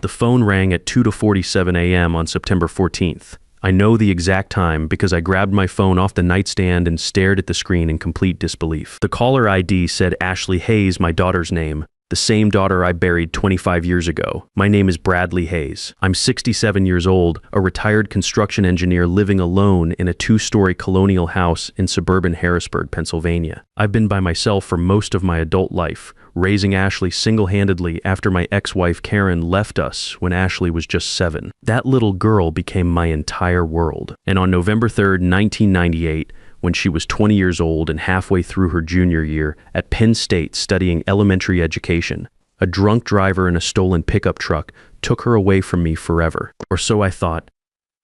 The phone rang at 2:47 a.m. on September 14th. I know the exact time because I grabbed my phone off the nightstand and stared at the screen in complete disbelief. The caller ID said Ashley Hayes, my daughter's name, the same daughter I buried 25 years ago. My name is Bradley Hayes. I'm 67 years old, a retired construction engineer living alone in a 2-story colonial house in suburban Harrisburg, Pennsylvania. I've been by myself for most of my adult life, raising Ashley single-handedly after my ex-wife Karen left us when Ashley was just 7. That little girl became my entire world. And on November 3rd, 1998, when she was 20 years old and halfway through her junior year at Penn State studying elementary education, a drunk driver in a stolen pickup truck took her away from me forever. Or so I thought.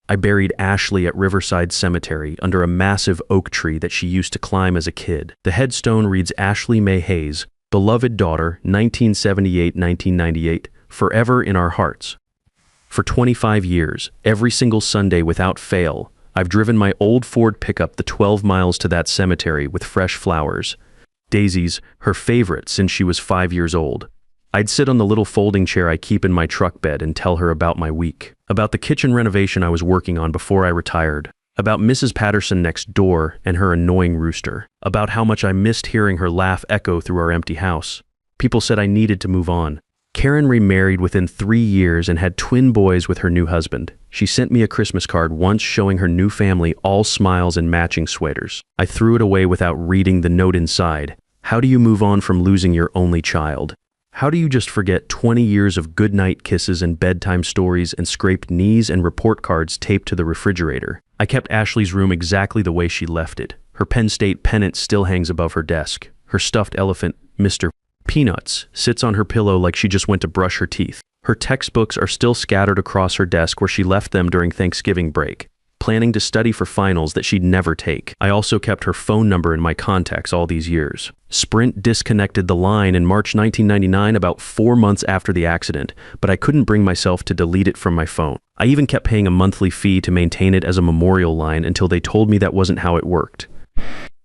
I buried Ashley at Riverside Cemetery under a massive oak tree that she used to climb as a kid. The headstone reads Ashley May Hayes, beloved daughter, 1978-1998, forever in our hearts. For 25 years, every single Sunday without fail, I've driven my old Ford pickup the 12 miles to that cemetery with fresh flowers. Daisies, her favorite since she was 5 years old. I'd sit on the little folding chair I keep in my truck bed and tell her about my week, about the kitchen renovation I was working on before I retired, about Mrs. Patterson next door and her annoying rooster, about how much I missed hearing her laugh echo through our empty house. People said I needed to move on. Karen remarried within 3 years and had twin boys with her new husband. She sent me a Christmas card once showing her new family all smiles and matching sweaters. I threw it away without reading the note inside. How do you move on from losing your only child? How do you just forget 20 years of goodnight kisses and bedtime stories and scraped knees and report cards taped to the refrigerator? I kept Ashley's room exactly the way she left it. Her Penn State pennant still hangs above her desk. Her stuffed elephant, Mr. Peanuts, sits on her pillow like she just went to brush her teeth. Her textbooks are still scattered across her desk where she left them during Thanksgiving break, planning to study for finals that she'd never take. I also kept her phone number in my contacts all these years. Sprint disconnected the line in March 1999, about 4 months after the accident, but I couldn't bring myself to delete it from my phone. I even kept paying a monthly fee to maintain it as a memorial line until they told me that wasn't how it worked.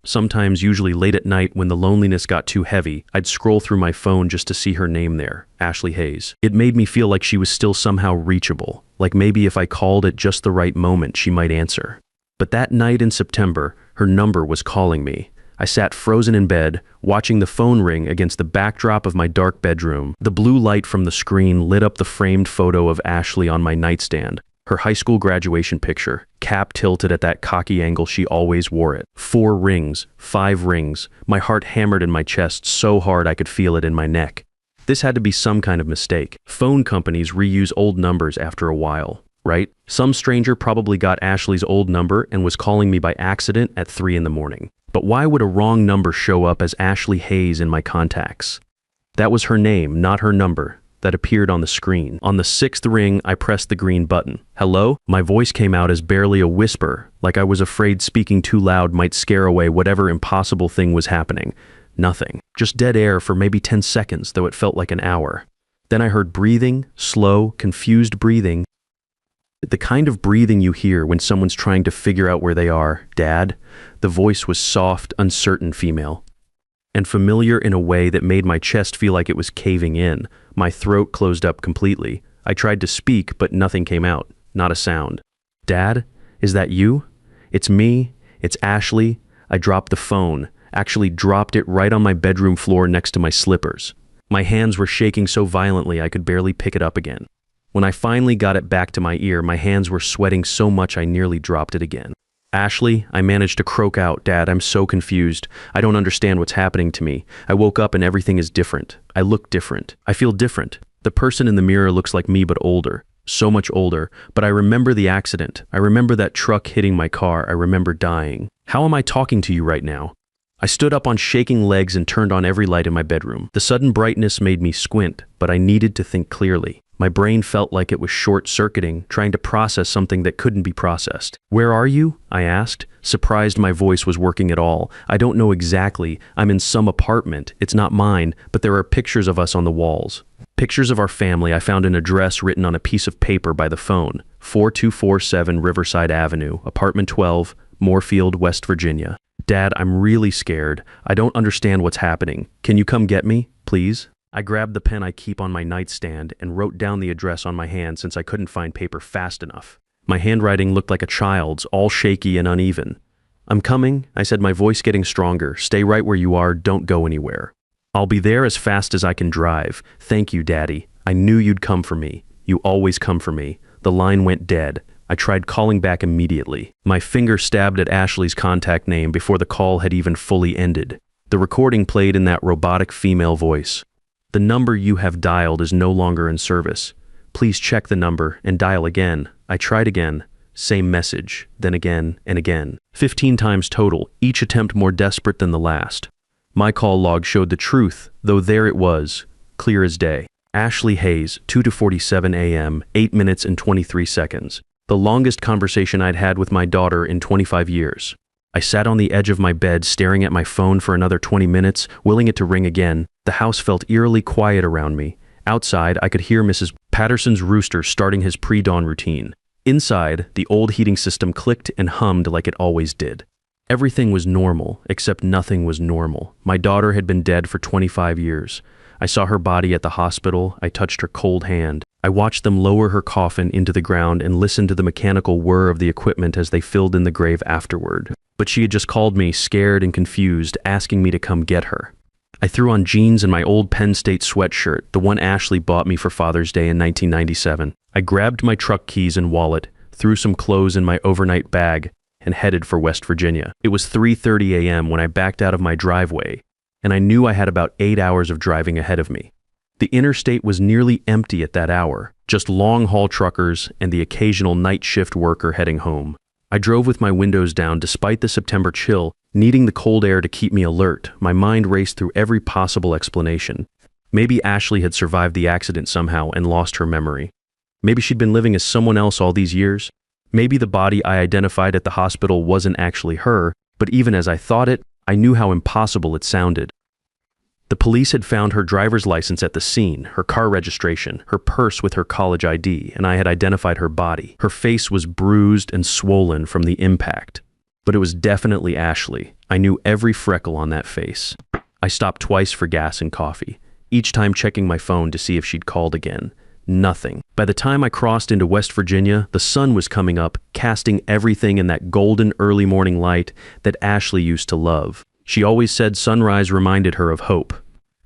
Sometimes, usually late at night when the loneliness got too heavy, I'd scroll through my phone just to see her name there, Ashley Hayes. It made me feel like she was still somehow reachable, like maybe if I called at just the right moment, she might answer. But that night in September, her number was calling me. I sat frozen in bed, watching the phone ring against the backdrop of my dark bedroom. The blue light from the screen lit up the framed photo of Ashley on my nightstand. Her high school graduation picture, cap tilted at that cocky angle she always wore it. 4 rings, 5 rings. My heart hammered in my chest so hard I could feel it in my neck. This had to be some kind of mistake. Phone companies reuse old numbers after a while, right? Some stranger probably got Ashley's old number and was calling me by accident at 3 in the morning. But why would a wrong number show up as Ashley Hayes in my contacts? That was her name, not her number, that appeared on the screen. On the 6th ring, I pressed the green button. Hello? My voice came out as barely a whisper, like I was afraid speaking too loud might scare away whatever impossible thing was happening. Nothing. Just dead air for maybe 10 seconds, though it felt like an hour. Then I heard breathing, slow, confused breathing. The kind of breathing you hear when someone's trying to figure out where they are. Dad? The voice was soft, uncertain female, and familiar in a way that made my chest feel like it was caving in. My throat closed up completely. I tried to speak, but nothing came out. Not a sound. Dad? Is that you? It's me. It's Ashley. I dropped the phone. Actually dropped it right on my bedroom floor next to my slippers. My hands were shaking so violently I could barely pick it up again. When I finally got it back to my ear, my hands were sweating so much I nearly dropped it again. Ashley, I managed to croak out, Dad, I'm so confused. I don't understand what's happening to me. I woke up and everything is different. I look different. I feel different. The person in the mirror looks like me but older. So much older. But I remember the accident. I remember that truck hitting my car. I remember dying. How am I talking to you right now? I stood up on shaking legs and turned on every light in my bedroom. The sudden brightness made me squint, but I needed to think clearly. My brain felt like it was short-circuiting, trying to process something that couldn't be processed. Where are you? I asked, surprised my voice was working at all. I don't know exactly. I'm in some apartment. It's not mine, but there are pictures of us on the walls. Pictures of our family. I found an address written on a piece of paper by the phone. 4247 Riverside Avenue, apartment 12, Moorfield, West Virginia. Dad, I'm really scared. I don't understand what's happening. Can you come get me, please? I grabbed the pen I keep on my nightstand and wrote down the address on my hand since I couldn't find paper fast enough. My handwriting looked like a child's, all shaky and uneven. "I'm coming," I said, my voice getting stronger. "Stay right where you are, don't go anywhere. I'll be there as fast as I can drive. Thank you, Daddy. I knew you'd come for me. You always come for me." The line went dead. I tried calling back immediately. My finger stabbed at Ashley's contact name before the call had even fully ended. The recording played in that robotic female voice. "The number you have dialed is no longer in service. Please check the number and dial again." I tried again. Same message, then again and again. 15 times total, each attempt more desperate than the last. My call log showed the truth, though there it was, clear as day. Ashley Hayes, 2:47 a.m., 8 minutes and 23 seconds. The longest conversation I'd had with my daughter in 25 years. I sat on the edge of my bed staring at my phone for another 20 minutes, willing it to ring again. The house felt eerily quiet around me. Outside, I could hear Mrs. Patterson's rooster starting his pre-dawn routine. Inside, the old heating system clicked and hummed like it always did. Everything was normal, except nothing was normal. My daughter had been dead for 25 years. I saw her body at the hospital. I touched her cold hand. I watched them lower her coffin into the ground and listened to the mechanical whir of the equipment as they filled in the grave afterward. But she had just called me, scared and confused, asking me to come get her. I threw on jeans and my old Penn State sweatshirt, the one Ashley bought me for Father's Day in 1997. I grabbed my truck keys and wallet, threw some clothes in my overnight bag, and headed for West Virginia. It was 3:30 a.m. when I backed out of my driveway, and I knew I had about 8 hours of driving ahead of me. The interstate was nearly empty at that hour, just long-haul truckers and the occasional night shift worker heading home. I drove with my windows down despite the September chill, needing the cold air to keep me alert. My mind raced through every possible explanation. Maybe Ashley had survived the accident somehow and lost her memory. Maybe she'd been living as someone else all these years. Maybe the body I identified at the hospital wasn't actually her, but even as I thought it, I knew how impossible it sounded. The police had found her driver's license at the scene, her car registration, her purse with her college ID, and I had identified her body. Her face was bruised and swollen from the impact. But it was definitely Ashley. I knew every freckle on that face. I stopped twice for gas and coffee, each time checking my phone to see if she'd called again. Nothing. By the time I crossed into West Virginia, the sun was coming up, casting everything in that golden early morning light that Ashley used to love. She always said sunrise reminded her of hope.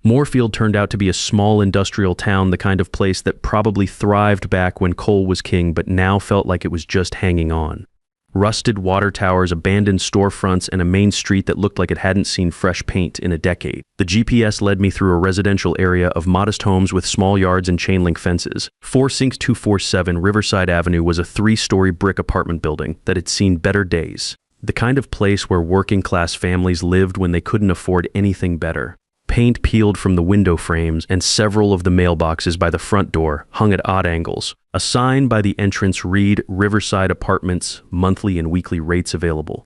Moorfield turned out to be a small industrial town, the kind of place that probably thrived back when coal was king, but now felt like it was just hanging on. Rusted water towers, abandoned storefronts, and a main street that looked like it hadn't seen fresh paint in a decade. The GPS led me through a residential area of modest homes with small yards and chain-link fences. 46247 Riverside Avenue was a 3-story brick apartment building that had seen better days. The kind of place where working-class families lived when they couldn't afford anything better. Paint peeled from the window frames, and several of the mailboxes by the front door hung at odd angles. A sign by the entrance read Riverside Apartments, monthly and weekly rates available.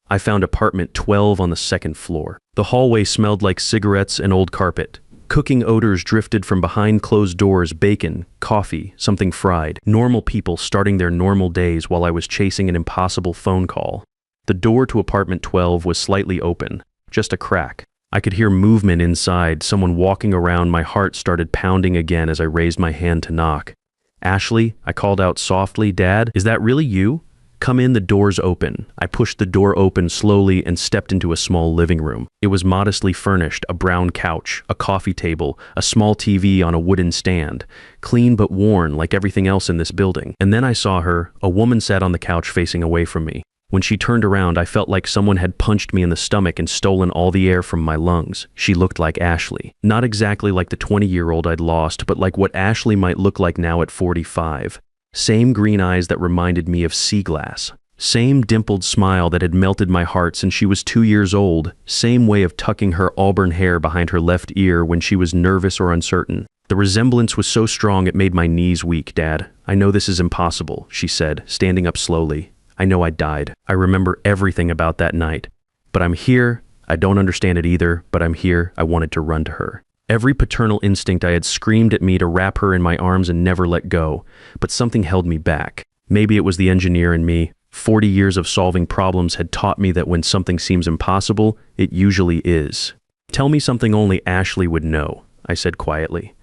I found apartment 12 on the 2nd floor. The hallway smelled like cigarettes and old carpet. Cooking odors drifted from behind closed doors, bacon, coffee, something fried. Normal people starting their normal days while I was chasing an impossible phone call. The door to apartment 12 was slightly open, just a crack. I could hear movement inside, someone walking around. My heart started pounding again as I raised my hand to knock. "Ashley," I called out softly. "Dad, is that really you?" "Come in, the door's open." I pushed the door open slowly and stepped into a small living room. It was modestly furnished, a brown couch, a coffee table, a small TV on a wooden stand, clean but worn like everything else in this building. And then I saw her. A woman sat on the couch facing away from me. When she turned around, I felt like someone had punched me in the stomach and stolen all the air from my lungs. She looked like Ashley. Not exactly like the 20-year-old I'd lost, but like what Ashley might look like now at 45. Same green eyes that reminded me of sea glass. Same dimpled smile that had melted my heart since she was 2 years old. Same way of tucking her auburn hair behind her left ear when she was nervous or uncertain. The resemblance was so strong it made my knees weak. "Dad, I know this is impossible," she said, standing up slowly. "I know I died. I remember everything about that night. But I'm here. I don't understand it either, but I'm here." I wanted to run to her. Every paternal instinct I had screamed at me to wrap her in my arms and never let go, but something held me back. Maybe it was the engineer in me. 40 years of solving problems had taught me that when something seems impossible, it usually is. "Tell me something only Ashley would know." I said quietly.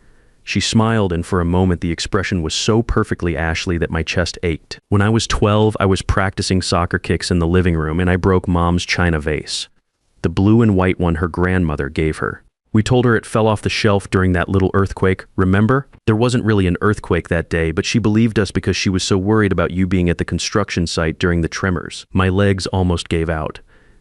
She smiled, and for a moment the expression was so perfectly Ashley that my chest ached. When I was 12, I was practicing soccer kicks in the living room and I broke Mom's china vase. The blue and white one her grandmother gave her. We told her it fell off the shelf during that little earthquake, remember? There wasn't really an earthquake that day, but she believed us because she was so worried about you being at the construction site during the tremors. My legs almost gave out.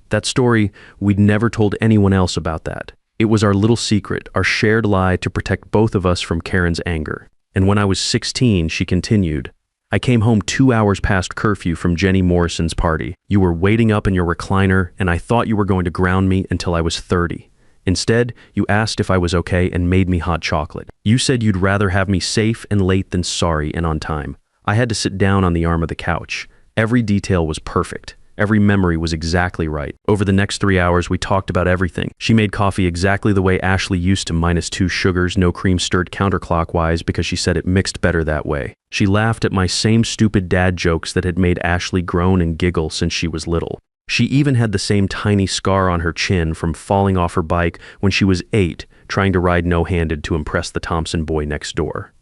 That story, we'd never told anyone else about that. It was our little secret, our shared lie to protect both of us from Karen's anger. And when I was 16, she continued, I came home 2 hours past curfew from Jenny Morrison's party. You were waiting up in your recliner, and I thought you were going to ground me until I was 30. Instead, you asked if I was okay and made me hot chocolate. You said you'd rather have me safe and late than sorry and on time. I had to sit down on the arm of the couch. Every detail was perfect. Every memory was exactly right. Over the next 3 hours, we talked about everything. She made coffee exactly the way Ashley used to, -2 sugars, no cream, stirred counterclockwise because she said it mixed better that way. She laughed at my same stupid dad jokes that had made Ashley groan and giggle since she was little. She even had the same tiny scar on her chin from falling off her bike when she was 8, trying to ride no-handed to impress the Thompson boy next door.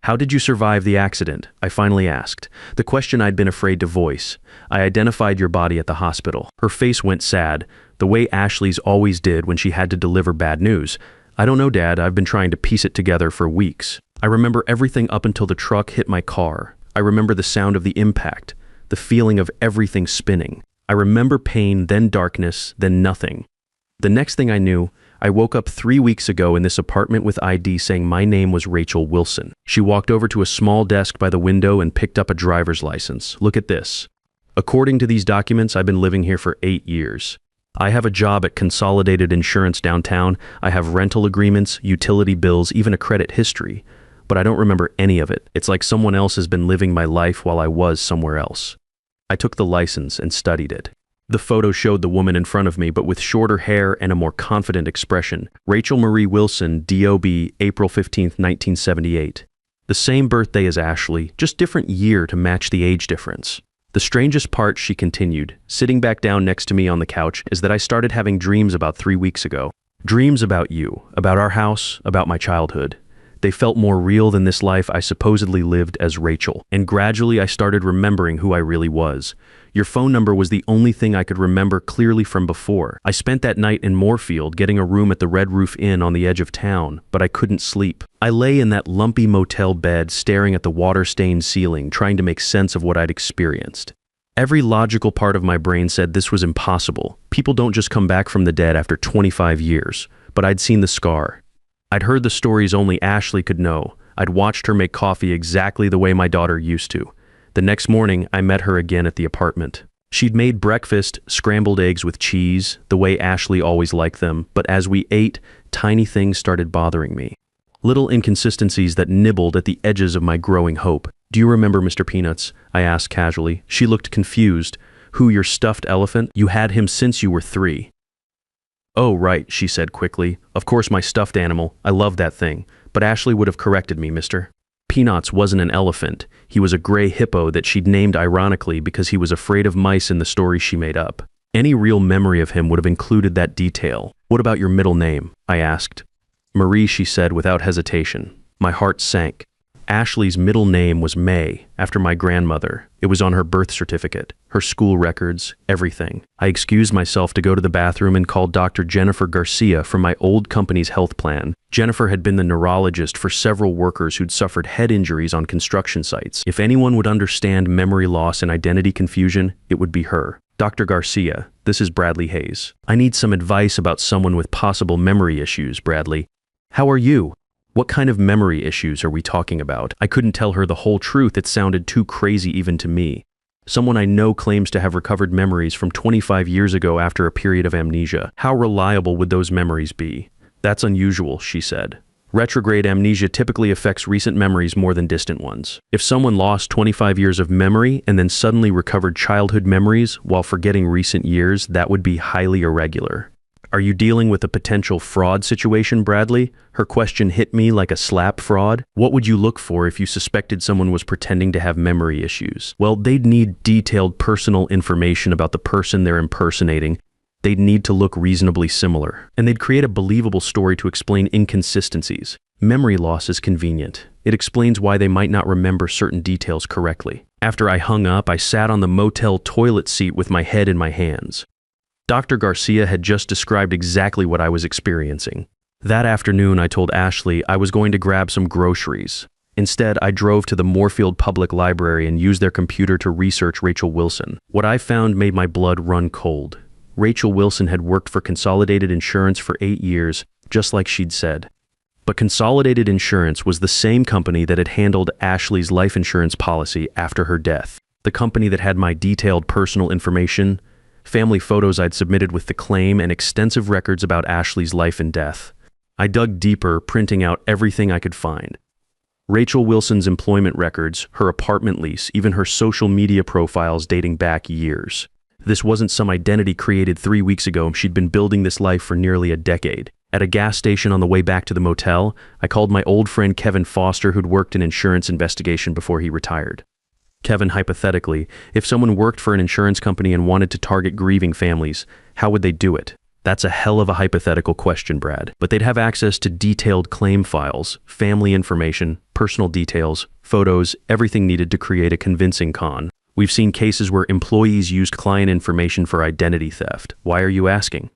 How did you survive the accident? I finally asked, the question I'd been afraid to voice. I identified your body at the hospital. Her face went sad, the way Ashley's always did when she had to deliver bad news. I don't know, Dad, I've been trying to piece it together for weeks. I remember everything up until the truck hit my car. I remember the sound of the impact, the feeling of everything spinning. I remember pain, then darkness, then nothing. The next thing I knew, I woke up 3 weeks ago in this apartment with ID saying my name was Rachel Wilson. She walked over to a small desk by the window and picked up a driver's license. Look at this. According to these documents, I've been living here for 8 years. I have a job at Consolidated Insurance downtown. I have rental agreements, utility bills, even a credit history. But I don't remember any of it. It's like someone else has been living my life while I was somewhere else. I took the license and studied it. The photo showed the woman in front of me, but with shorter hair and a more confident expression. Rachel Marie Wilson, DOB, April 15, 1978. The same birthday as Ashley, just different year to match the age difference. The strangest part, she continued, sitting back down next to me on the couch, is that I started having dreams about 3 weeks ago. Dreams about you, about our house, about my childhood. They felt more real than this life I supposedly lived as Rachel, and gradually I started remembering who I really was. Your phone number was the only thing I could remember clearly from before. I spent that night in Moorfield getting a room at the Red Roof Inn on the edge of town, but I couldn't sleep. I lay in that lumpy motel bed staring at the water-stained ceiling, trying to make sense of what I'd experienced. Every logical part of my brain said this was impossible. People don't just come back from the dead after 25 years, but I'd seen the scar. I'd heard the stories only Ashley could know. I'd watched her make coffee exactly the way my daughter used to. The next morning, I met her again at the apartment. She'd made breakfast, scrambled eggs with cheese, the way Ashley always liked them, but as we ate, tiny things started bothering me. Little inconsistencies that nibbled at the edges of my growing hope. Do you remember Mr. Peanuts? I asked casually. She looked confused. Who, your stuffed elephant? You had him since you were 3. Oh, right, she said quickly. Of course, my stuffed animal. I love that thing. But Ashley would have corrected me, mister. Peanuts wasn't an elephant. He was a gray hippo that she'd named ironically because he was afraid of mice in the story she made up. Any real memory of him would have included that detail. What about your middle name? I asked. Marie, she said without hesitation. My heart sank. Ashley's middle name was May, after my grandmother. It was on her birth certificate, her school records, everything. I excused myself to go to the bathroom and called Dr. Jennifer Garcia from my old company's health plan. Jennifer had been the neurologist for several workers who'd suffered head injuries on construction sites. If anyone would understand memory loss and identity confusion, it would be her. Dr. Garcia, this is Bradley Hayes. I need some advice about someone with possible memory issues, Bradley. How are you? What kind of memory issues are we talking about? I couldn't tell her the whole truth. It sounded too crazy even to me. Someone I know claims to have recovered memories from 25 years ago after a period of amnesia. How reliable would those memories be? That's unusual, she said. Retrograde amnesia typically affects recent memories more than distant ones. If someone lost 25 years of memory and then suddenly recovered childhood memories while forgetting recent years, that would be highly irregular. Are you dealing with a potential fraud situation, Bradley? Her question hit me like a slap fraud. What would you look for if you suspected someone was pretending to have memory issues? Well, they'd need detailed personal information about the person they're impersonating, They'd need to look reasonably similar, and they'd create a believable story to explain inconsistencies. Memory loss is convenient. It explains why they might not remember certain details correctly. After I hung up, I sat on the motel toilet seat with my head in my hands. Dr. Garcia had just described exactly what I was experiencing. That afternoon, I told Ashley I was going to grab some groceries. Instead, I drove to the Moorfield Public Library and used their computer to research Rachel Wilson. What I found made my blood run cold. Rachel Wilson had worked for Consolidated Insurance for 8 years, just like she'd said. But Consolidated Insurance was the same company that had handled Ashley's life insurance policy after her death. The company that had my detailed personal information, family photos I'd submitted with the claim, and extensive records about Ashley's life and death. I dug deeper, printing out everything I could find. Rachel Wilson's employment records, her apartment lease, even her social media profiles dating back years. This wasn't some identity created 3 weeks ago. She'd been building this life for nearly a decade. At a gas station on the way back to the motel, I called my old friend Kevin Foster, who'd worked in insurance investigation before he retired. Kevin, hypothetically, if someone worked for an insurance company and wanted to target grieving families, how would they do it? That's a hell of a hypothetical question, Brad. But they'd have access to detailed claim files, family information, personal details, photos, everything needed to create a convincing con. We've seen cases where employees used client information for identity theft. Why are you asking?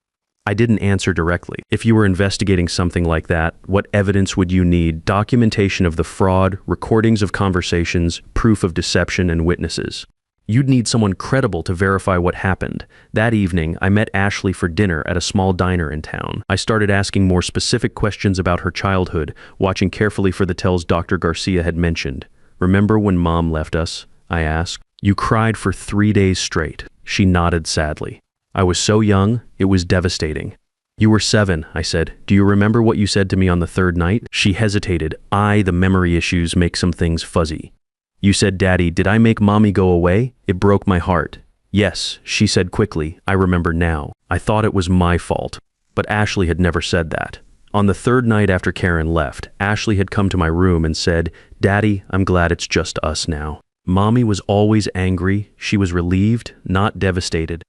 I didn't answer directly. If you were investigating something like that, what evidence would you need? Documentation of the fraud, recordings of conversations, proof of deception, and witnesses. You'd need someone credible to verify what happened. That evening, I met Ashley for dinner at a small diner in town. I started asking more specific questions about her childhood, watching carefully for the tells Dr. Garcia had mentioned. "Remember when Mom left us?" I asked. "You cried for 3 days straight." She nodded sadly. "I was so young, it was devastating." "You were 7, I said. "Do you remember what you said to me on the 3rd night?" She hesitated. The memory issues make some things fuzzy. "You said, 'Daddy, did I make Mommy go away?' It broke my heart." "Yes," she said quickly. "I remember now. I thought it was my fault." But Ashley had never said that. On the 3rd night after Karen left, Ashley had come to my room and said, "Daddy, I'm glad it's just us now." Mommy was always angry. She was relieved, not devastated.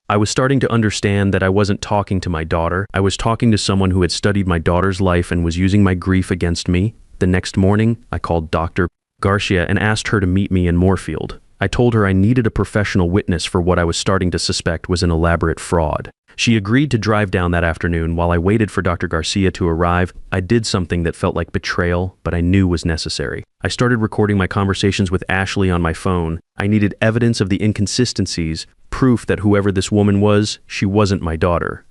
I was starting to understand that I wasn't talking to my daughter. I was talking to someone who had studied my daughter's life and was using my grief against me. The next morning, I called Dr. Garcia and asked her to meet me in Moorfield. I told her I needed a professional witness for what I was starting to suspect was an elaborate fraud. She agreed to drive down that afternoon. While I waited for Dr. Garcia to arrive, I did something that felt like betrayal, but I knew was necessary. I started recording my conversations with Ashley on my phone. I needed evidence of the inconsistencies, proof that whoever this woman was, she wasn't my daughter.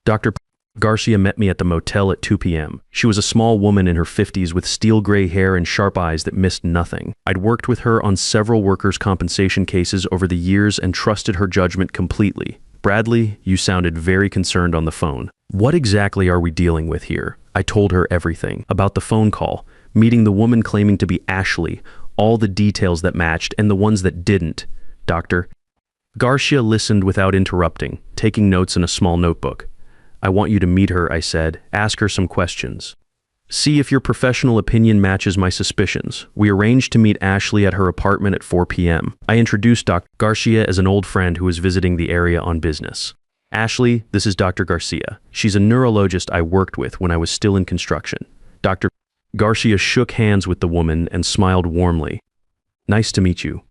Dr. Garcia met me at the motel at 2 p.m. She was a small woman in her 50s with steel gray hair and sharp eyes that missed nothing. I'd worked with her on several workers' compensation cases over the years and trusted her judgment completely. "Bradley, you sounded very concerned on the phone. What exactly are we dealing with here?" I told her everything about the phone call, meeting the woman claiming to be Ashley, all the details that matched and the ones that didn't. Dr. Garcia listened without interrupting, taking notes in a small notebook. "I want you to meet her," I said. "Ask her some questions. See if your professional opinion matches my suspicions." We arranged to meet Ashley at her apartment at 4 p.m. I introduced Dr. Garcia as an old friend who was visiting the area on business. "Ashley, this is Dr. Garcia. She's a neurologist I worked with when I was still in construction." Dr. Garcia shook hands with the woman and smiled warmly. "Nice to meet you.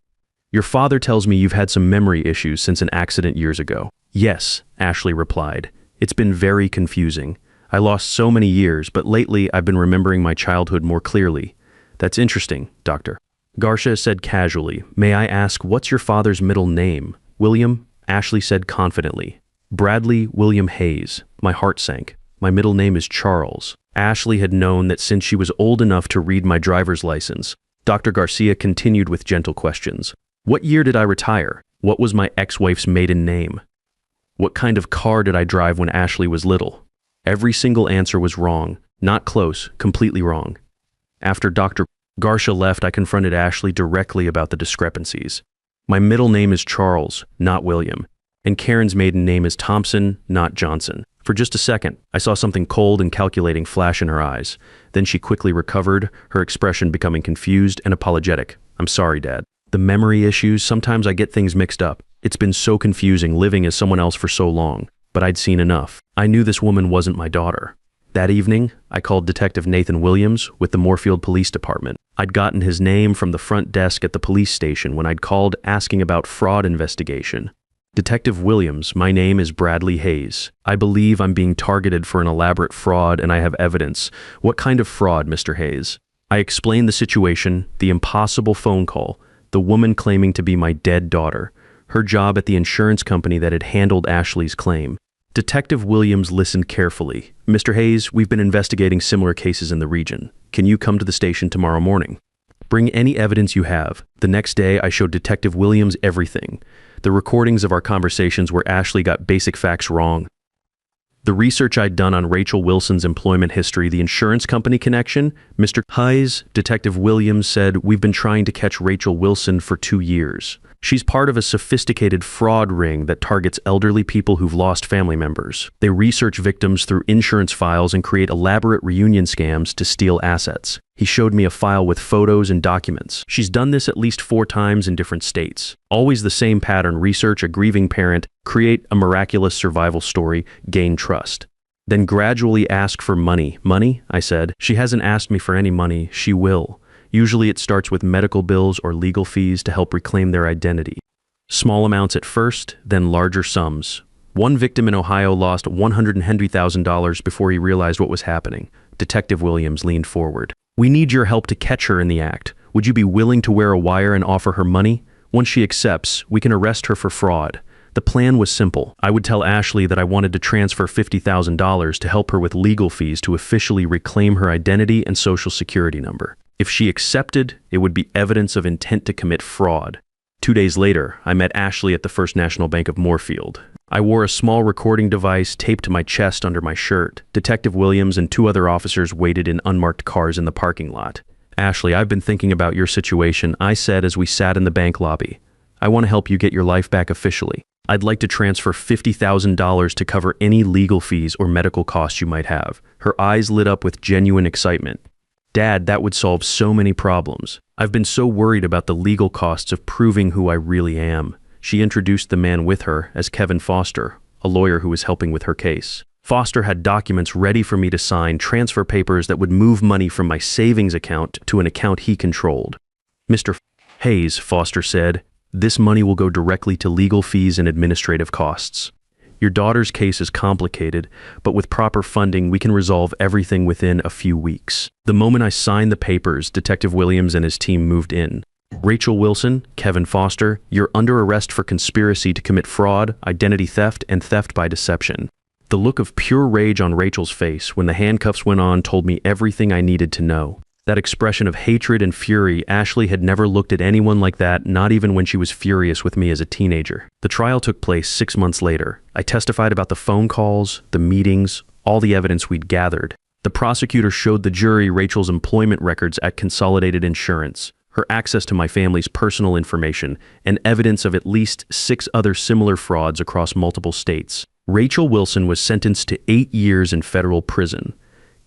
Your father tells me you've had some memory issues since an accident years ago." "Yes," Ashley replied. "It's been very confusing. I lost so many years, but lately I've been remembering my childhood more clearly." "That's interesting, Dr. Garcia said casually. "May I ask, what's your father's middle name?" "William," Ashley said confidently. "Bradley William Hayes." My heart sank. "My middle name is Charles." Ashley had known that since she was old enough to read my driver's license. Dr. Garcia continued with gentle questions. "What year did I retire? What was my ex-wife's maiden name? What kind of car did I drive when Ashley was little?" Every single answer was wrong. Not close, completely wrong. After Dr. Garcia left, I confronted Ashley directly about the discrepancies. "My middle name is Charles, not William. And Karen's maiden name is Thompson, not Johnson." For just a second, I saw something cold and calculating flash in her eyes. Then she quickly recovered, her expression becoming confused and apologetic. "I'm sorry, Dad. The memory issues, sometimes I get things mixed up. It's been so confusing living as someone else for so long." but I'd seen enough. I knew this woman wasn't my daughter. That evening, I called Detective Nathan Williams with the Moorfield Police Department. I'd gotten his name from the front desk at the police station when I'd called asking about fraud investigation. Detective Williams, my name is Bradley Hayes. I believe I'm being targeted for an elaborate fraud and I have evidence. What kind of fraud, Mr. Hayes? I explained the situation, the impossible phone call, the woman claiming to be my dead daughter, her job at the insurance company that had handled Ashley's claim. Detective Williams listened carefully. Mr. Hayes, we've been investigating similar cases in the region. Can you come to the station tomorrow morning? Bring any evidence you have. The next day, I showed Detective Williams everything. The recordings of our conversations where Ashley got basic facts wrong. The research I'd done on Rachel Wilson's employment history, the insurance company connection, Mr. Hayes, Detective Williams said, we've been trying to catch Rachel Wilson for 2 years. She's part of a sophisticated fraud ring that targets elderly people who've lost family members. They research victims through insurance files and create elaborate reunion scams to steal assets. He showed me a file with photos and documents. She's done this at least 4 times in different states. Always the same pattern: research a grieving parent, create a miraculous survival story, gain trust. Then gradually ask for money. Money? I said. She hasn't asked me for any money. She will. Usually it starts with medical bills or legal fees to help reclaim their identity. Small amounts at first, then larger sums. One victim in Ohio lost $100,000 before he realized what was happening. Detective Williams leaned forward. We need your help to catch her in the act. Would you be willing to wear a wire and offer her money? Once she accepts, we can arrest her for fraud. The plan was simple. I would tell Ashley that I wanted to transfer $50,000 to help her with legal fees to officially reclaim her identity and social security number. If she accepted, it would be evidence of intent to commit fraud. 2 days later, I met Ashley at the First National Bank of Moorfield. I wore a small recording device taped to my chest under my shirt. Detective Williams and 2 other officers waited in unmarked cars in the parking lot. Ashley, I've been thinking about your situation, I said as we sat in the bank lobby. I want to help you get your life back officially. I'd like to transfer $50,000 to cover any legal fees or medical costs you might have. Her eyes lit up with genuine excitement. Dad, that would solve so many problems. I've been so worried about the legal costs of proving who I really am. She introduced the man with her as Kevin Foster, a lawyer who was helping with her case. Foster had documents ready for me to sign, transfer papers that would move money from my savings account to an account he controlled. Mr. Hayes, Foster said, this money will go directly to legal fees and administrative costs. Your daughter's case is complicated, but with proper funding, we can resolve everything within a few weeks. The moment I signed the papers, Detective Williams and his team moved in. Rachel Wilson, Kevin Foster, you're under arrest for conspiracy to commit fraud, identity theft, and theft by deception. The look of pure rage on Rachel's face when the handcuffs went on told me everything I needed to know. That expression of hatred and fury, Ashley had never looked at anyone like that, not even when she was furious with me as a teenager. The trial took place 6 months later. I testified about the phone calls, the meetings, all the evidence we'd gathered. The prosecutor showed the jury Rachel's employment records at Consolidated Insurance, her access to my family's personal information, and evidence of at least 6 other similar frauds across multiple states. Rachel Wilson was sentenced to 8 years in federal prison.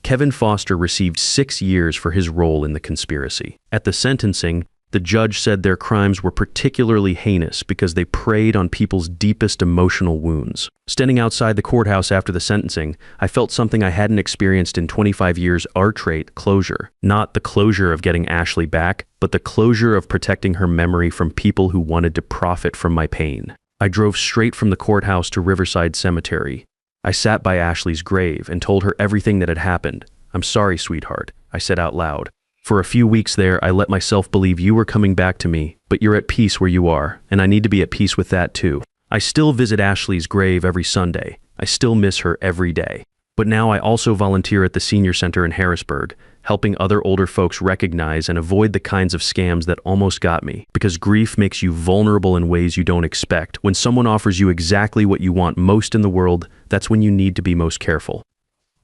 Kevin Foster received 6 years for his role in the conspiracy. At the sentencing, the judge said their crimes were particularly heinous because they preyed on people's deepest emotional wounds. Standing outside the courthouse after the sentencing, I felt something I hadn't experienced in 25 years: our trait, closure. Not the closure of getting Ashley back, but the closure of protecting her memory from people who wanted to profit from my pain. I drove straight from the courthouse to Riverside Cemetery. I sat by Ashley's grave and told her everything that had happened. I'm sorry, sweetheart, I said out loud. For a few weeks there, I let myself believe you were coming back to me, but you're at peace where you are, and I need to be at peace with that too. I still visit Ashley's grave every Sunday. I still miss her every day. But now I also volunteer at the senior center in Harrisburg, helping other older folks recognize and avoid the kinds of scams that almost got me. Because grief makes you vulnerable in ways you don't expect. When someone offers you exactly what you want most in the world, that's when you need to be most careful.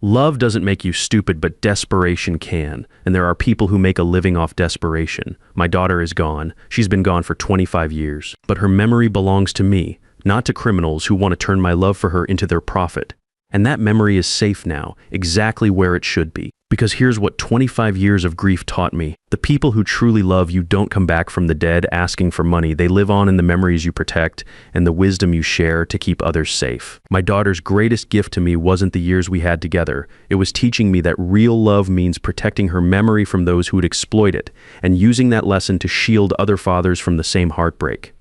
Love doesn't make you stupid, but desperation can. And there are people who make a living off desperation. My daughter is gone. She's been gone for 25 years. But her memory belongs to me, not to criminals who want to turn my love for her into their profit. And that memory is safe now, exactly where it should be. Because here's what 25 years of grief taught me. The people who truly love you don't come back from the dead asking for money. They live on in the memories you protect and the wisdom you share to keep others safe. My daughter's greatest gift to me wasn't the years we had together. It was teaching me that real love means protecting her memory from those who would exploit it, and using that lesson to shield other fathers from the same heartbreak.